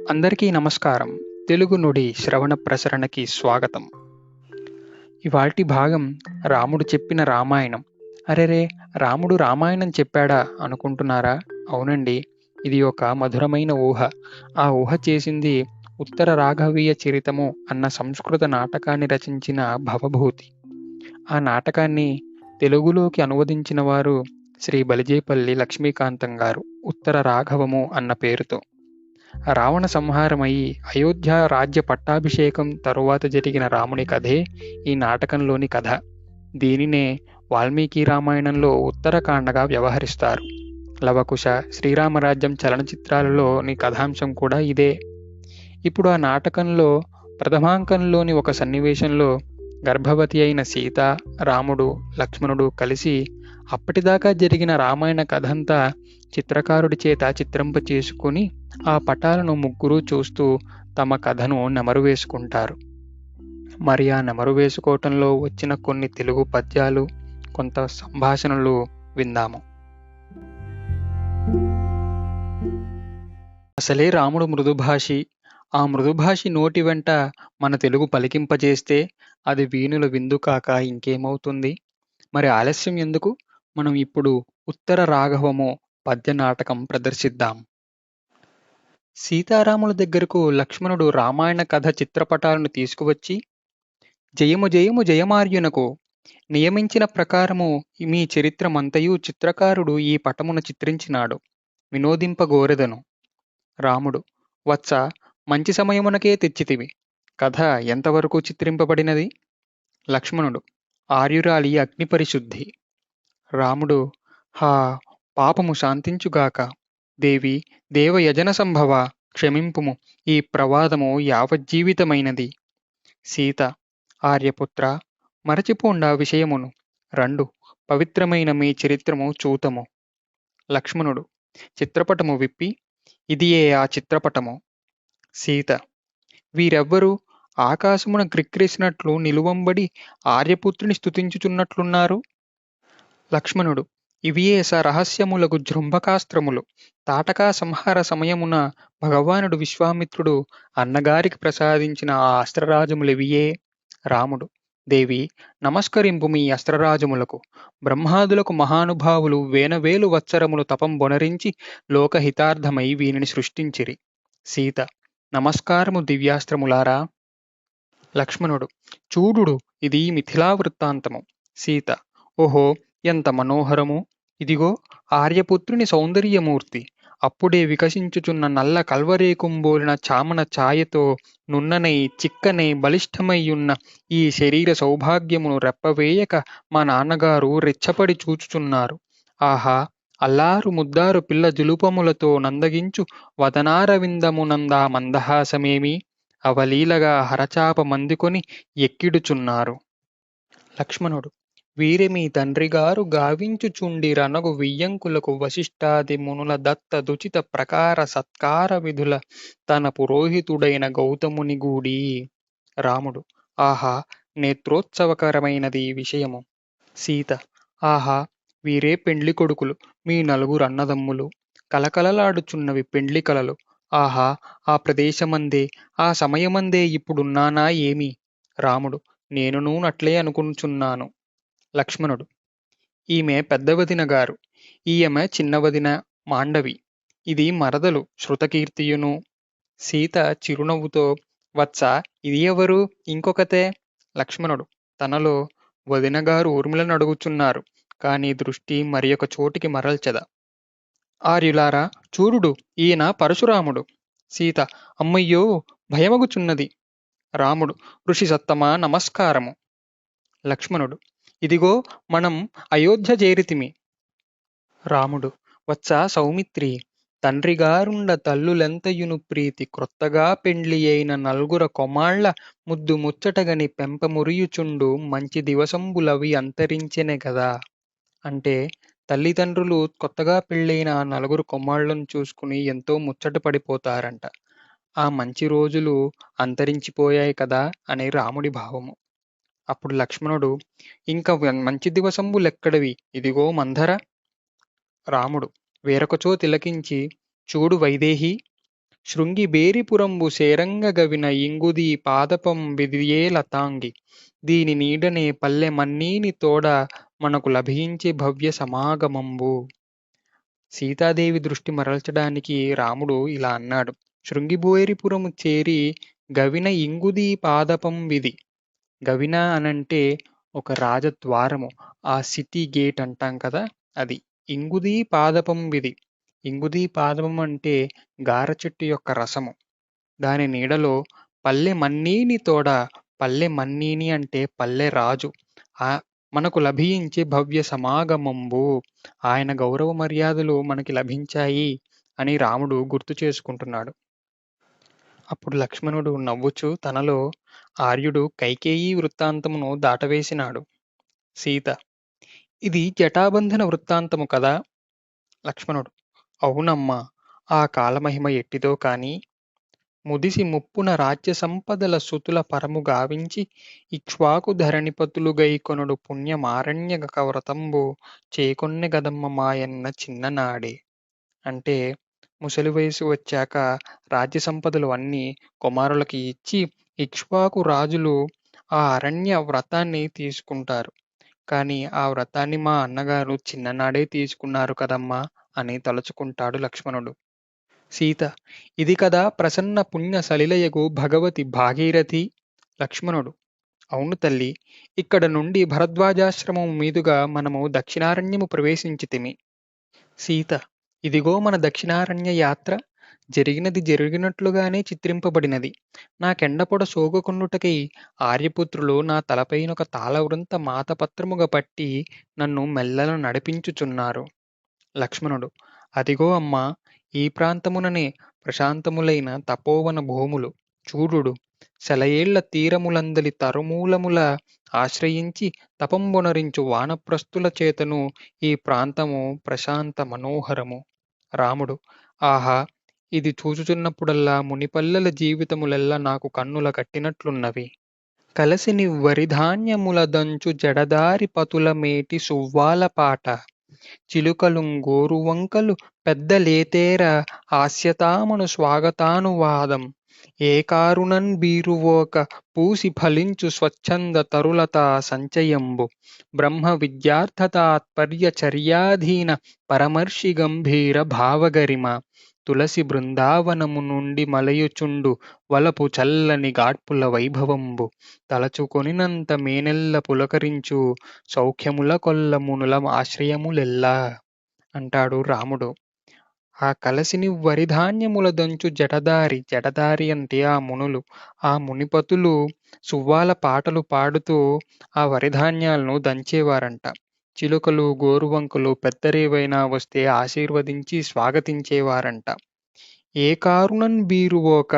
అందరికీ నమస్కారం. తెలుగు నుడి శ్రవణ ప్రసరణకి స్వాగతం. ఇవాల్టి భాగం రాముడు చెప్పిన రామాయణం. అరెరే! రాముడు రామాయణం చెప్పాడా అనుకుంటున్నారా? అవునండి. ఇది ఒక మధురమైన ఊహ. ఆ ఊహ చేసింది ఉత్తర రాఘవీయ చరితము అన్న సంస్కృత నాటకాన్ని రచించిన భవభూతి. ఆ నాటకాన్ని తెలుగులోకి అనువదించిన వారు శ్రీ బలిజేపల్లి లక్ష్మీకాంతం గారు. ఉత్తర రాఘవము అన్న పేరుతో. రావణ సంహారమయి అయోధ్య రాజ్య పట్టాభిషేకం తరువాత జరిగిన రాముని కథే ఈ నాటకంలోని కథ. దీనినే వాల్మీకి రామాయణంలో ఉత్తరకాండగా వ్యవహరిస్తారు. లవకుశ, శ్రీరామరాజ్యం చలనచిత్రాలలోని కథాంశం కూడా ఇదే. ఇప్పుడు ఆ నాటకంలో ప్రథమాంకంలోని ఒక సన్నివేశంలో గర్భవతి అయిన సీత, రాముడు, లక్ష్మణుడు కలిసి అప్పటిదాకా జరిగిన రామాయణ కథంతా చిత్రకారుడి చేత చిత్రింప చేసుకుని ఆ పటాలను ముగ్గురూ చూస్తూ తమ కథను నెమరు వేసుకుంటారు. మరి ఆ నెమరు వేసుకోవటంలో వచ్చిన కొన్ని తెలుగు పద్యాలు, కొంత సంభాషణలు విందాము. అసలే రాముడు మృదుభాషి. ఆ మృదుభాషి నోటి వెంట మన తెలుగు పలికింపజేస్తే అది వీణుల విందు కాక ఇంకేమవుతుంది? మరి ఆలస్యం ఎందుకు? మనం ఇప్పుడు ఉత్తర రాఘవము పద్య నాటకం ప్రదర్శిద్దాం. సీతారాముల దగ్గరకు లక్ష్మణుడు రామాయణ కథ చిత్రపటాలను తీసుకువచ్చి, జయము జయము జయమార్యునకు నియమించిన ప్రకారము మీ చరిత్రమంతయు చిత్రకారుడు ఈ పటమున చిత్రించినాడు. వినోదింపగోరెదను. రాముడు: వత్స, మంచి సమయమునకే తెచ్చితివి. కథ ఎంతవరకు చిత్రింపబడినది? లక్ష్మణుడు: ఆర్యురాలి అగ్ని పరిశుద్ధి. రాముడు: హా, పాపము శాంతించుగాక. దేవి, దేవయజన సంభవ, క్షమింపుము, ఈ ప్రవాదము యావజ్జీవితమైనది. సీత: ఆర్యపుత్ర, మరచిపోండా విషయమును. రండు, పవిత్రమైన మీ చరిత్రము చూతము. లక్ష్మణుడు చిత్రపటము విప్పి, ఇదియే ఆ చిత్రపటము. సీత: వీరెవ్వరు ఆకాశమున క్రిక్కిరిసినట్లు నిలువంబడి ఆర్యపుత్రుని స్తుతించుచున్నట్లున్నారు? లక్ష్మణుడు: ఇవియే రహస్యములగు జృంభకాస్త్రములు. తాటకా సంహార సమయమున భగవానుడు విశ్వామిత్రుడు అన్నగారికి ప్రసాదించిన ఆ అస్త్రరాజములివియే. రాముడు: దేవి, నమస్కరింపు మీ అస్త్రరాజములకు. బ్రహ్మాదులకు మహానుభావులు వేనవేలు వత్సరములు తపంబొనరించి లోకహితార్థమై వీనిని సృష్టించిరి. సీత: నమస్కారము దివ్యాస్త్రములారా. లక్ష్మణుడు: చూడుడు, ఇది మిథిలా వృత్తాంతము. సీత: ఓహో, ఎంత మనోహరము! ఇదిగో ఆర్యపుత్రుని సౌందర్యమూర్తి. అప్పుడే వికసించుచున్న నల్ల కల్వరేకుంబోలిన చామన ఛాయతో నున్ననై చిక్కనై బలిష్టమయ్యున్న ఈ శరీర సౌభాగ్యమును రెప్పవేయక మా నాన్నగారు రెచ్చపడి చూచుచున్నారు. ఆహా, అల్లారు ముద్దారు పిల్ల జులుపములతో నందగించు వదనారవిందమునందా మందహాసమేమి అవలీలగా హరచాప మందికొని ఎక్కిడుచున్నారు. లక్ష్మణుడు: వీరే మీ తండ్రిగారు గావించుచుండిరనగు వియ్యంకులకు వశిష్ఠాది మునుల దత్త దుచిత ప్రకార సత్కార విధుల తన పురోహితుడైన గౌతముని గూడి. రాముడు: ఆహా, నేత్రోత్సవకరమైనది ఈ విషయము. సీత: ఆహా, వీరే పెండ్లి కొడుకులు, మీ నలుగురు అన్నదమ్ములు. కలకలలాడుచున్నవి పెండ్లి కలలు. ఆహా, ఆ ప్రదేశమందే, ఆ సమయమందే ఇప్పుడున్నానా ఏమి? రాముడు: నేనునూ నట్లే అనుకుంచున్నాను. లక్ష్మణుడు: ఈమె పెద్దవదిన గారు, ఈమె చిన్నవదిన మాండవి, ఇది మరదలు శృతకీర్తియును. సీత చిరునవ్వుతో: వత్స, ఇది ఎవరు? ఇంకొకతే. లక్ష్మణుడు: తనలో వదినగారు ఊర్మిళను అడుగుచున్నారు, కాని దృష్టి మరి ఒక చోటికి మరల్చెద. ఆర్యులారా, చూడుడు, ఈయన పరశురాముడు. సీత: అమ్మయ్యో, భయమగుచున్నది. రాముడు: ఋషి సత్తమా, నమస్కారము. లక్ష్మణుడు: ఇదిగో మనం అయోధ్య చేరితిమి. రాముడు: వత్స సౌమిత్రి, తండ్రిగారుండ తల్లులెంతయును ప్రీతి క్రొత్తగా పెండ్లి అయిన నల్గుర కొమాళ్ళ ముద్దు ముచ్చటగని పెంపమురియుచుండు మంచి దివసంబులవి అంతరించెనె గదా. అంటే తల్లిదండ్రులు కొత్తగా పెళ్ళైన ఆ నలుగురు కొమ్మాళ్ళను చూసుకుని ఎంతో ముచ్చట పడిపోతారంట. ఆ మంచి రోజులు అంతరించిపోయాయి కదా అని రాముడి భావము. అప్పుడు లక్ష్మణుడు: ఇంక మంచి దివసంబులెక్కడివి, ఇదిగో మంధర. రాముడు వేరొకచో తిలకించి: చూడు వైదేహి, శృంగిబేరిపురంబు సేరంగగవిన ఇంగుదీ పాదపం విదియేలతాంగి దీని నీడనే పల్లె మన్నీని తోడ మనకు లభించే భవ్య సమాగమంబు. సీతాదేవి దృష్టి మరల్చడానికి రాముడు ఇలా అన్నాడు. శృంగిబేరిపురము చేరి గవిన ఇంగుదీ పాదపం విది. గవిన అనంటే ఒక రాజద్వారము. ఆ సిటీ గేట్ అంటాం కదా అది. ఇంగుదీ పాదపం విది. ఇంగుదీ పాదపం అంటే గార చెట్టు యొక్క రసము. దాని నీడలో పల్లె మన్నీని తోడ. పల్లె మన్నీని అంటే పల్లె రాజు. ఆ మనకు లభించే భవ్య సమాగమంబు. ఆయన గౌరవ మర్యాదలు మనకి లభించాయి అని రాముడు గుర్తు చేసుకుంటున్నాడు. అప్పుడు లక్ష్మణుడు నవ్వుచూ తనలో ఆర్యుడు కైకేయీ వృత్తాంతమును దాటవేసినాడు. సీత: ఇది జటాబంధన వృత్తాంతము కదా? లక్ష్మణుడు: అవునమ్మా, ఆ కాలమహిమ ఎట్టిదో కాని. ముదిసి ముప్పున రాజ్య సంపదల సుతుల పరము గావించి ఇక్ష్వాకు ధరణిపతులు గైకొనుడు పుణ్యమారణ్య వ్రతంబు చేకొన్నె గదమ్మ మాయన్న చిన్ననాడే. అంటే ముసలి వయసు వచ్చాక రాజ్య సంపదలు అన్నీ కుమారులకి ఇచ్చి ఇక్ష్వాకు రాజులు ఆ అరణ్య వ్రతాన్ని తీసుకుంటారు. కానీ ఆ వ్రతాన్ని మా అన్నగారు చిన్ననాడే తీసుకున్నారు కదమ్మా అని తలుచుకుంటాడు లక్ష్మణుడు. సీత: ఇది కదా ప్రసన్న పుణ్య సలిలయగు భగవతి భాగీరథి. లక్ష్మణుడు: అవును తల్లి, ఇక్కడ నుండి భరద్వాజాశ్రమం మీదుగా మనము దక్షిణారణ్యము ప్రవేశించితిమి. సీత: ఇదిగో మన దక్షిణారణ్య యాత్ర. జరిగినది జరిగినట్లుగానే చిత్రింపబడినది. నాకెండపొడ సోకుకొనుటకై ఆర్యపుత్రులు నా తలపైనొక తాళవృంత మాతపత్రముగ పట్టి నన్ను మెల్లన నడిపించుచున్నారు. లక్ష్మణుడు: అదిగో అమ్మా, ఈ ప్రాంతముననే ప్రశాంతములైన తపోవన భూములు. చూడుడు, సెలయేళ్ల తీరములందలి తరుమూలముల ఆశ్రయించి తపంబొనరించు వానప్రస్థుల చేతను ఈ ప్రాంతము ప్రశాంత మనోహరము. రాముడు: ఆహా, ఇది చూచుచున్నప్పుడల్లా మునిపల్లెల జీవితములెల్ల నాకు కన్నుల కట్టినట్లున్నవి. కలసిని వరిధాన్యముల దంచు జడదారి పతుల మేటి సువ్వాల పాట. చిలుకలుం గోరువంకలు పెద్దలేతేర హాస్యతామను స్వాగతానువాదం. ఏకారుణన్ బీరువోక పూసి ఫలించు స్వచ్ఛంద తరులతా సంచయంబు. బ్రహ్మ విద్యార్థ తాత్పర్య చర్యాధీన పరమర్షి గంభీర భావగరిమ. తులసి బృందావనము నుండి మలయుచుండు వలపు చల్లని గాడ్పుల వైభవంబు. తలచుకొనినంత మేనెల్ల పులకరించు సౌఖ్యముల కొల్ల మునుల ఆశ్రయములెల్లా అంటాడు రాముడు. ఆ కలసిని వరిధాన్యముల దంచు జటదారి. జటదారి అంటే ఆ మునులు. ఆ మునిపతులు సువ్వాల పాటలు పాడుతూ ఆ వరిధాన్యాలను దంచేవారంట. చిలుకలు గోరువంకలు పెద్దరేవైనా వస్తే ఆశీర్వదించి స్వాగతించేవారంట. ఏ కారుణన్ బీరువోక.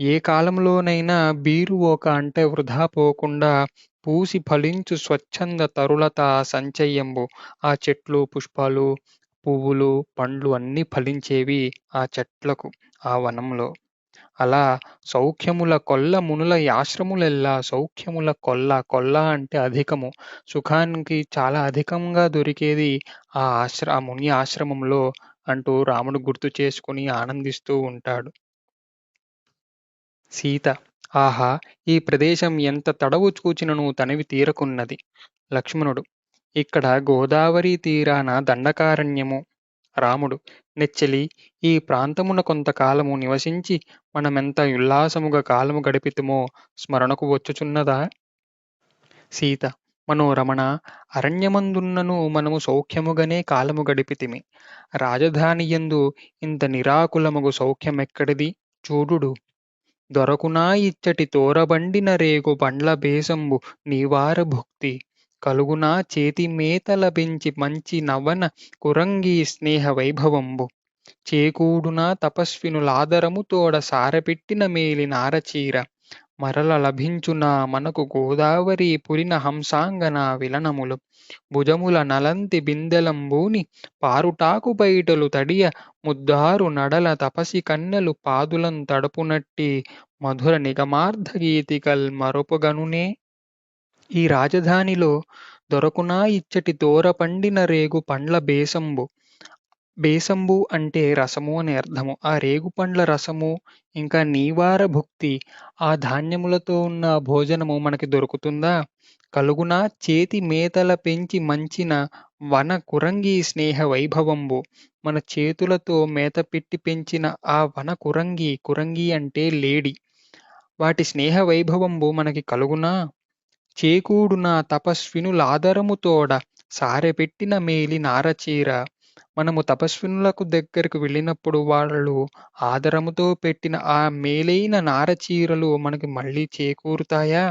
ఏ కాలంలోనైనా బీరువోక అంటే వృధా పోకుండా పూసి ఫలించు స్వచ్ఛంద తరులత సంచయంబు. ఆ చెట్లు పుష్పాలు పువ్వులు పండ్లు అన్నీ ఫలించేవి ఆ చెట్లకు, ఆ వనంలో. అలా సౌఖ్యముల కొల్ల మునుల ఆశ్రములెల్లా. సౌఖ్యముల కొల్ల. కొల్ల అంటే అధికము. సుఖానికి చాలా అధికంగా దొరికేది ఆ ముని ఆశ్రమంలో అంటూ రాముడు గుర్తు చేసుకుని ఆనందిస్తూ ఉంటాడు. సీత: ఆహా, ఈ ప్రదేశం ఎంత తడవు చూచినను తనివి తీరకున్నది. లక్ష్మణుడు: ఇక్కడ గోదావరి తీరాన దండకారణ్యము. రాముడు: నెచ్చెలి, ఈ ప్రాంతమున కొంతకాలము నివసించి మనమెంత ఉల్లాసముగా కాలము గడిపితుమో స్మరణకు వచ్చుచున్నదా? సీత: మనోరమణ, అరణ్యమందున్నను మనము సౌఖ్యముగనే కాలము గడిపితిమి. రాజధానియందు ఇంత నిరాకులమగు సౌఖ్యమెక్కడిది? చూడుడు, దొరకునా ఇచ్చటి తోరబండిన రేగు బండ్ల బేసంబు నీవార భుక్తి. కలుగునా చేతి మేతల బెంచి మంచి నవన కురంగీ స్నేహ వైభవంబు. చేకూడునా తపస్వినులాదరము తోడ సారపెట్టిన మేలి నారచీర. మరల లభించునా మనకు గోదావరి పురిన హంసాంగన విలనములు. భుజముల నలంతి బిందెలంబూని పారుటాకు బయటలు తడియ ముద్దారు నడల తపసి కన్నెలు పాదులం తడపునట్టి మధుర నిగమార్థ గీతికల్ మరొపగనునే. ఈ రాజధానిలో దొరకునా ఇచ్చటి తోర పండిన రేగు పండ్ల బేసంబు. బేసంబు అంటే రసము అని అర్థము. ఆ రేగుపండ్ల రసము, ఇంకా నీవార భుక్తి, ఆ ధాన్యములతో ఉన్న భోజనము మనకి దొరుకుతుందా? కలుగునా చేతి మేతల పెంచి మంచిన వన కురంగి స్నేహ వైభవంబు. మన చేతులతో మేత పెట్టి పెంచిన ఆ వన కురంగి, కురంగి అంటే లేడి. వాటి స్నేహ వైభవంబు మనకి కలుగునా? చేకూడున తపస్వినులాదరముతోడ సారెపెట్టిన మేలి నారచీర. మనము తపస్వినులకు దగ్గరకు వెళ్ళినప్పుడు వాళ్ళు ఆదరముతో పెట్టిన ఆ మేలైన నారచీరలు మనకి మళ్ళీ చేకూరుతాయా?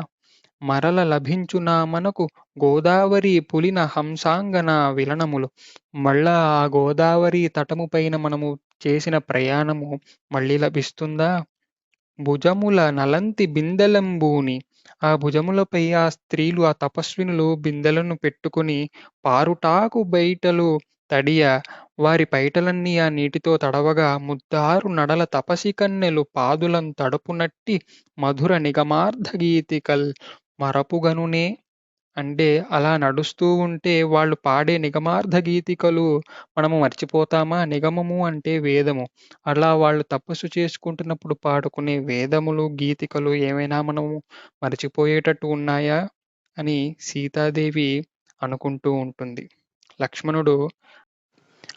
మరల లభించునా మనకు గోదావరి పులిన హంసాంగన విలనములు. మళ్ళా ఆ గోదావరి తటము పైన మనము చేసిన ప్రయాణము మళ్ళీ లభిస్తుందా? భుజముల నలంతి బిందెలంబూని. ఆ భుజములపై ఆ స్త్రీలు, ఆ తపస్వినులు బిందెలను పెట్టుకుని పారుటాకు బయటలు తడియ వారి పైటలన్నీ ఆ నీటితో తడవగా ముద్దారు నడల తపసి కన్నెలు పాదులం తడుపునట్టి మధుర నిగమార్థ గీతికల్ మరపుగనునే. అంటే అలా నడుస్తూ ఉంటే వాళ్ళు పాడే నిగమార్థ గీతికలు మనము మర్చిపోతామా? నిగమము అంటే వేదము. అలా వాళ్ళు తపస్సు చేసుకుంటున్నప్పుడు పాడుకునే వేదములు, గీతికలు ఏమైనా మనము మరచిపోయేటట్టు ఉన్నాయా? అని సీతాదేవి అనుకుంటూ ఉంటుంది. లక్ష్మణుడు,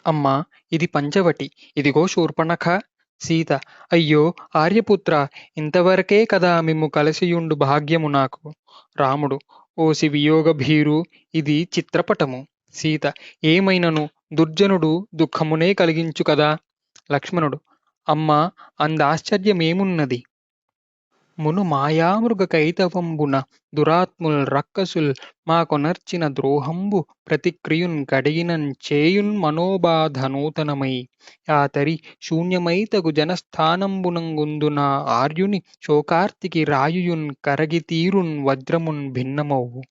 అమ్మా! ఇది పంచవటి. ఇదిగో శూర్పణఖ. సీత: అయ్యో ఆర్యపుత్రా! ఇంతవరకే కదా మిమ్ము కలసియుండు భాగ్యము నాకు. రాముడు: ఓసి వియోగ భీరు! ఇది చిత్రపటము. సీత: ఏమైనను దుర్జనుడు దుఃఖమునే కలిగించు కదా. లక్ష్మణుడు: అమ్మా! అందాశ్చర్యమేమున్నది? మును మాయామృగ కైతవంబున దురాత్ముల్ రక్కసుల్ మాకొనర్చిన ద్రోహంబు ప్రతిక్రియున్ కడిగినన్ చేయున్ మనోబాధ నూతనమై. యాతరి శూన్యమైతగు జనస్థానంబునంగుందున ఆర్యుని శోకార్తికి రాయుయున్ కరగితీరున్ వజ్రమున్ భిన్నమౌ.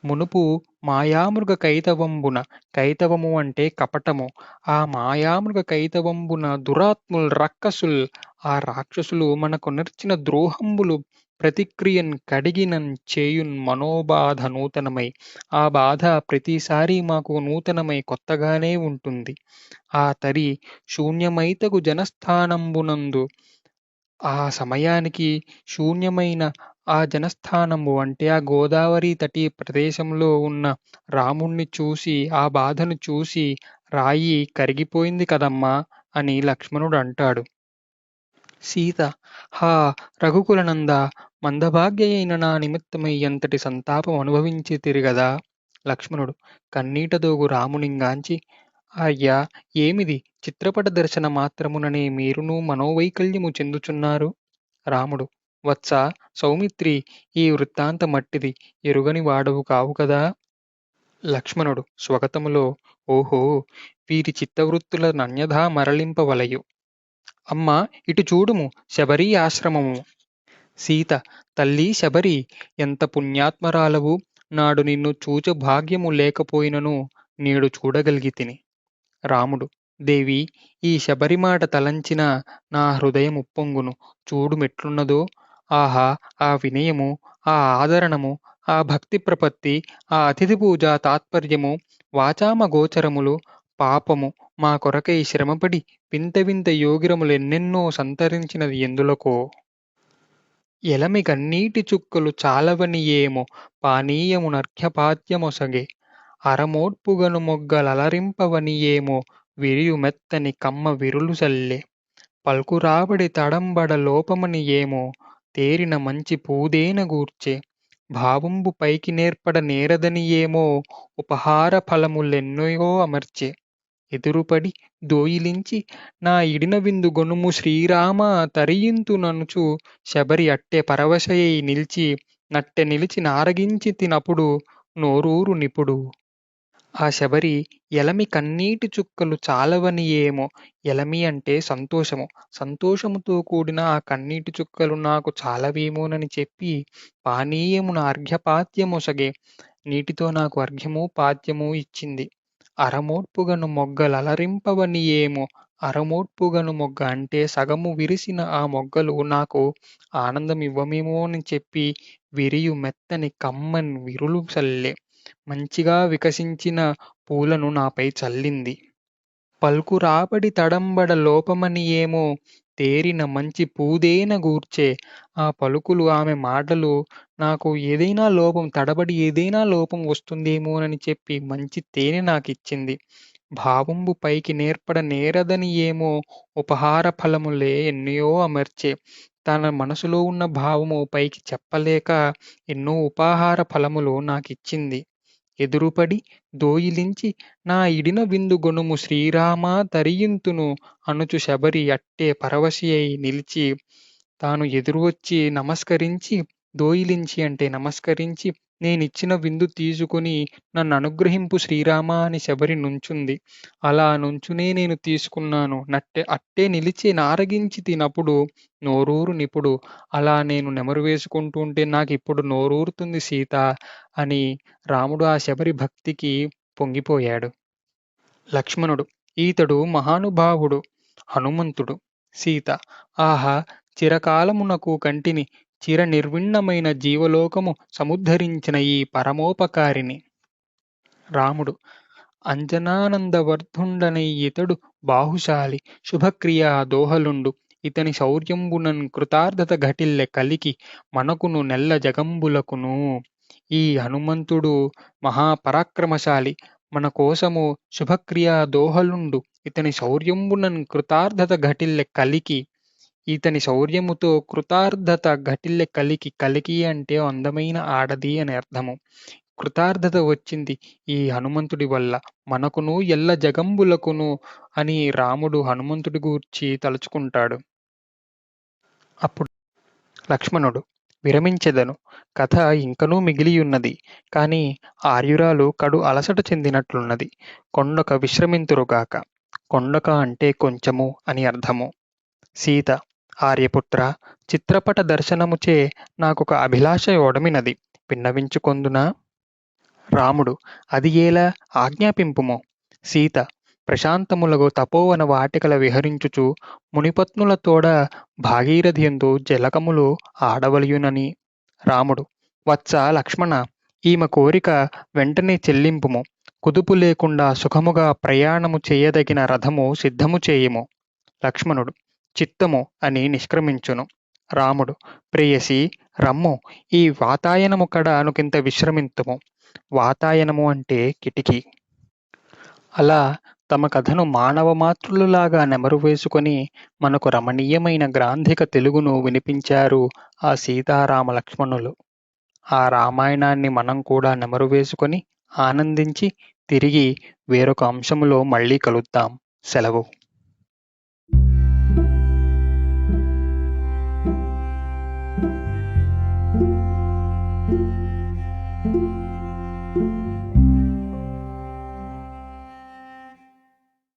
మునుపు మాయామృగ కైతవంబున, కైతవము అంటే కపటము. ఆ మాయామృగ కైతవంబున దురాత్ముల్ రక్కసుల్, ఆ రాక్షసులు మనకొనర్చిన ద్రోహంబులు ప్రతిక్రియన్ కడిగినన్ చేయున్ మనోబాధ నూతనమై. ఆ బాధ ప్రతిసారి మాకు నూతనమై కొత్తగానే ఉంటుంది. ఆ తరి శూన్యమైతగు జనస్థానంబునందు, ఆ సమయానికి శూన్యమైన ఆ జనస్థానము అంటే ఆ గోదావరి తటీ ప్రదేశంలో ఉన్న రాముణ్ణి చూసి, ఆ బాధను చూసి రాయి కరిగిపోయింది కదమ్మా! అని లక్ష్మణుడు అంటాడు. సీత: హా రఘుకులనందా! మందభాగ్యయైన నా నిమిత్తమై ఎంతటి సంతాపం అనుభవించితిరి గదా. లక్ష్మణుడు కన్నీటదోగు రామునింగాంచి: అయ్యా! ఏమిది చిత్రపట దర్శన మాత్రముననే మీరును మనోవైకల్యము చెందుచున్నారు? రాముడు: వత్సా సౌమిత్రీ! ఈ వృత్తాంతమట్టిది, ఎరుగని వాడవు కావు కదా. లక్ష్మణుడు స్వగతములో: ఓహో! వీరి చిత్తవృత్తుల నన్యథా మరలింపవలయు. అమ్మా! ఇటు చూడుము శబరీ ఆశ్రమము. సీత: తల్లీ శబరీ! ఎంత పుణ్యాత్మరాలవు. నాడు నిన్ను చూచ భాగ్యము లేకపోయినను నేడు చూడగలిగితిని. రాముడు: దేవీ! ఈ శబరిమాట తలంచిన నా హృదయముప్పొంగును. చూడు మెట్లున్నదో. ఆహా! ఆ వినయము, ఆ ఆదరణము, ఆ భక్తి ప్రపత్తి, ఆ అతిథి పూజా తాత్పర్యము, వాచామగోచరములు. పాపము మా కొరకై శ్రమపడి వింత వింత యోగిరములెన్నెన్నో సంతరించినది ఎందులకో. ఎలమి కన్నీటి చుక్కలు చాలవనియేమో పానీయమునర్ఘ్యపాద్యమొసగె. అరమోడ్పుగను మొగ్గలలరింపవనియేమో విరియు మెత్తని కమ్మ విరులు సల్లె. పల్కురాబడి తడంబడ లోపమనియేమో తేరిన మంచి పూదేన గూర్చె. భావంబు పైకి నేర్పడ నేరదనియేమో ఉపహార ఫలములెన్నయో అమర్చె. ఎదురుపడి దోయిలించి నా ఇడిన విందు గొనుము శ్రీరామా తరియింతుననుచు శబరి అట్టె పరవశయై నిల్చి నట్టె నిలిచి నారగించితినపుడు నోరూరు నిపుడు. ఆ శబరి ఎలమి కన్నీటి చుక్కలు చాలవనియేమో. ఎలమి అంటే సంతోషము. సంతోషముతో కూడిన ఆ కన్నీటి చుక్కలు నాకు చాలవేమోనని చెప్పి పానీయమున అర్ఘ్యపాద్యమొసగె. నీటితో నాకు అర్ఘ్యము పాద్యము ఇచ్చింది. అరమోడ్పుగను మొగ్గలలరింపవనియేమో. అరమోడ్పుగను మొగ్గ అంటే సగము విరిసిన ఆ మొగ్గలు నాకు ఆనందమివ్వమేమో అని చెప్పి విరియు మెత్తని కమ్మని విరులు సల్లె. మంచిగా వికసించిన పూలను నాపై చల్లింది. పల్కు రాబడి తడంబడ లోపమని ఏమో తేరిన మంచి పూదేన గూర్చే. ఆ పలుకులు, ఆమె మాటలు నాకు ఏదైనా లోపం తడబడి ఏదైనా లోపం వస్తుందేమోనని చెప్పి మంచి తేనె నాకిచ్చింది. భావంబు పైకి నేర్పడ నేరదని ఏమో ఉపహార ఫలములే ఎన్నయో అమర్చే. తన మనసులో ఉన్న భావము పైకి చెప్పలేక ఎన్నో ఉపాహార ఫలములు నాకిచ్చింది. ఎదురుపడి దోయిలించి నా ఇడిన విందు గొనుము శ్రీరామా తరియింతును అనుచు శబరి అట్టే పరవశి అయి నిలిచి తాను ఎదురు వచ్చి నమస్కరించి, దోయిలించి అంటే నమస్కరించి, నేనిచ్చిన విందు తీసుకొని నన్ననుగ్రహింపు శ్రీరామా అని శబరి నుంచుంది. అలా నుంచునే నేను తీసుకున్నాను. అట్టే నిలిచి నారగించి తినప్పుడు నోరూరు నిపుడు. అలా నేను నెమరు వేసుకుంటూ ఉంటే నాకిప్పుడు నోరూరుతుంది సీతా అని రాముడు ఆ శబరి భక్తికి పొంగిపోయాడు. లక్ష్మణుడు: ఈతడు మహానుభావుడు హనుమంతుడు. సీత: ఆహా! చిరకాలమునకు కంటిని చిర నిర్విణ్ణమైన జీవలోకము సముద్ధరించిన ఈ పరమోపకారిని. రాముడు: అంజనానందవర్ధుండనై ఇతడు బాహుశాలి శుభక్రియా దోహలుండు. ఇతని శౌర్యంబునన్ కృతార్థత ఘటిల్లె కలికి మనకును నెల్ల జగంబులకును. ఈ హనుమంతుడు మహాపరాక్రమశాలి, మన కోసము శుభక్రియా దోహలుండు. ఇతని శౌర్యంబునన్ కృతార్థత ఘటిల్లె కలికి. ఇతని శౌర్యముతో కృతార్థత ఘటిల్లె కలికి. కలికి అంటే అందమైన ఆడది అని అర్థము. కృతార్థత వచ్చింది ఈ హనుమంతుడి వల్ల మనకును ఎల్ల జగంబులకును అని రాముడు హనుమంతుడి గూర్చి తలుచుకుంటాడు. అప్పుడు లక్ష్మణుడు: విరమించెదను. కథ ఇంకనూ మిగిలియున్నది. కాని ఆర్యురాలు కడు అలసట చెందినట్లున్నది. కొండొక విశ్రమింతురుగాక. కొండొక అంటే కొంచెము అని అర్థము. సీత: ఆర్యపుత్ర, చిత్రపట దర్శనముచే నాకొక అభిలాష ఒడమినది. విన్నవించుకొందునా? రాముడు: అది ఏలా? ఆజ్ఞాపింపుము. సీత: ప్రశాంతములగు తపోవన వాటికల విహరించుచు మునిపత్నులతోడ భాగీరథియందు జలకములు ఆడవలయునని. రాముడు: వత్స లక్ష్మణ, ఈమె కోరిక వెంటనే చెల్లింపుము. కుదుపు లేకుండా సుఖముగా ప్రయాణము చేయదగిన రథము సిద్ధము చేయుము. లక్ష్మణుడు: చిత్తము అని నిష్క్రమించును. రాముడు: ప్రేయసి రమ్ము, ఈ వాతాయనము కడ అనుకింత విశ్రమింతుము. వాతాయనము అంటే కిటికీ. అలా తమ కథను మానవమాతృలులాగా నెమరు వేసుకొని మనకు రమణీయమైన గ్రాంధిక తెలుగును వినిపించారు ఆ సీతారామ లక్ష్మణులు. ఆ రామాయణాన్ని మనం కూడా నెమరు వేసుకొని ఆనందించి తిరిగి వేరొక అంశములో మళ్ళీ కలుద్దాం. సెలవు. thank you